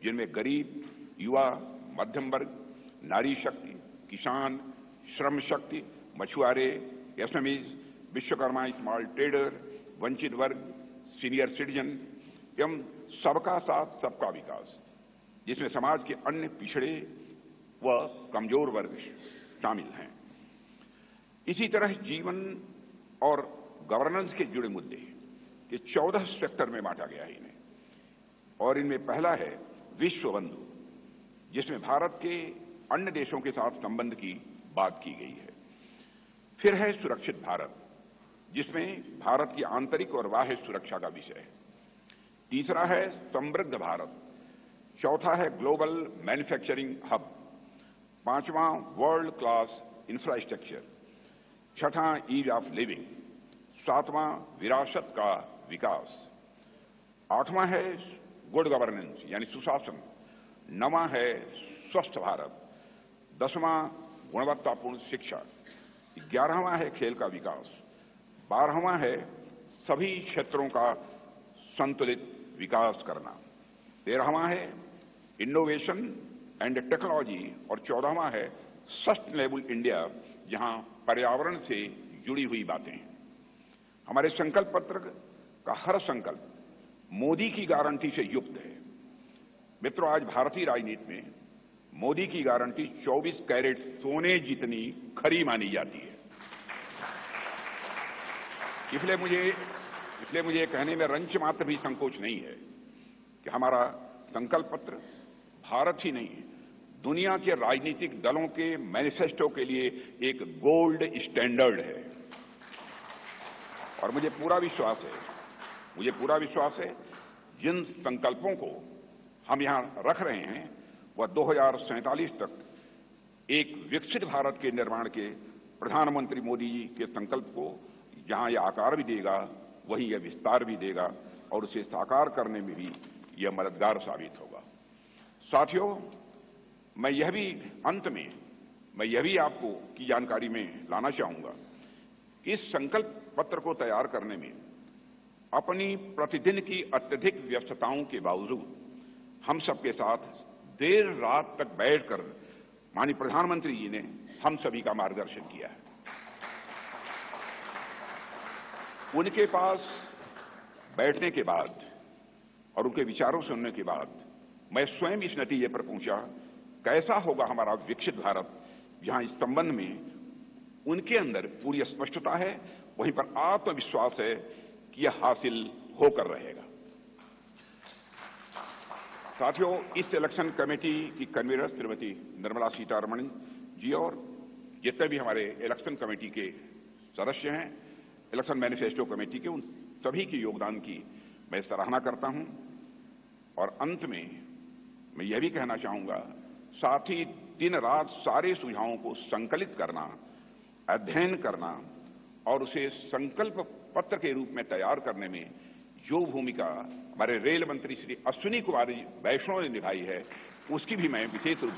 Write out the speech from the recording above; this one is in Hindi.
जिनमें गरीब, युवा, मध्यम वर्ग, नारी शक्ति, किसान, श्रम शक्ति, मछुआरे, एसएमईज, विश्वकर्मा, स्मॉल ट्रेडर, वंचित वर्ग, सीनियर सिटीजन एवं सबका साथ सबका विकास, जिसमें समाज के अन्य पिछड़े व कमजोर वर्ग शामिल हैं। इसी तरह जीवन और गवर्नेंस के जुड़े मुद्दे के 14 सेक्टर में बांटा गया है इन्हें, और इनमें पहला है विश्व बंधु, जिसमें भारत के अन्य देशों के साथ संबंध की बात की गई है। फिर है सुरक्षित भारत, जिसमें भारत की आंतरिक और बाह्य सुरक्षा का विषय है। तीसरा है समृद्ध भारत, चौथा है ग्लोबल मैन्युफैक्चरिंग हब, पांचवां वर्ल्ड क्लास इंफ्रास्ट्रक्चर, छठा ईज ऑफ लिविंग, सातवां विरासत का विकास, आठवां है गुड गवर्नेंस यानी सुशासन, नवां है स्वस्थ भारत, 10वां गुणवत्तापूर्ण शिक्षा, 11वां है खेल का विकास, 12वां है सभी क्षेत्रों का संतुलित विकास करना, 13वां है इनोवेशन एंड टेक्नोलॉजी और 14वां है सस्टेनेबल इंडिया, जहां पर्यावरण से जुड़ी हुई बातें हैं। हमारे संकल्प पत्र का हर संकल्प मोदी की गारंटी से युक्त है। मित्रों, आज भारतीय राजनीति में मोदी की गारंटी 24 कैरेट सोने जितनी खरी मानी जाती है। इसलिए मुझे कहने में रंच मात्र भी संकोच नहीं है कि हमारा संकल्प पत्र भारत ही नहीं, दुनिया के राजनीतिक दलों के मैनिफेस्टो के लिए एक गोल्ड स्टैंडर्ड है। और मुझे पूरा विश्वास है जिन संकल्पों को हम यहां रख रहे हैं वह 2047 तक एक विकसित भारत के निर्माण के प्रधानमंत्री मोदी जी के संकल्प को जहां यह आकार भी देगा, वहीं यह विस्तार भी देगा और उसे साकार करने में भी यह मददगार साबित होगा। साथियों, मैं यह भी आपको की जानकारी में लाना चाहूंगा, इस संकल्प पत्र को तैयार करने में अपनी प्रतिदिन की अत्यधिक व्यस्तताओं के बावजूद हम सबके साथ देर रात तक बैठकर माननीय प्रधानमंत्री जी ने हम सभी का मार्गदर्शन किया है। उनके पास बैठने के बाद और उनके विचारों सुनने के बाद मैं स्वयं इस नतीजे पर पहुंचा, कैसा होगा हमारा विकसित भारत, जहां इस संबंध में उनके अंदर पूरी स्पष्टता है, वहीं पर आत्मविश्वास है कि यह हासिल होकर रहेगा। साथियों, इस इलेक्शन कमेटी की कन्वीनर श्रीमती निर्मला सीतारमण जी और जितने भी हमारे इलेक्शन कमेटी के सदस्य हैं, इलेक्शन मैनिफेस्टो कमेटी के, उन सभी के योगदान की मैं सराहना करता हूं। और अंत में मैं यह भी कहना चाहूंगा, साथ ही दिन रात सारे सुझावों को संकलित करना, अध्ययन करना और उसे संकल्प पत्र के रूप में तैयार करने में जो भूमिका हमारे रेल मंत्री श्री अश्विनी कुमार वैष्णव ने निभाई है, उसकी भी मैं विशेष रूप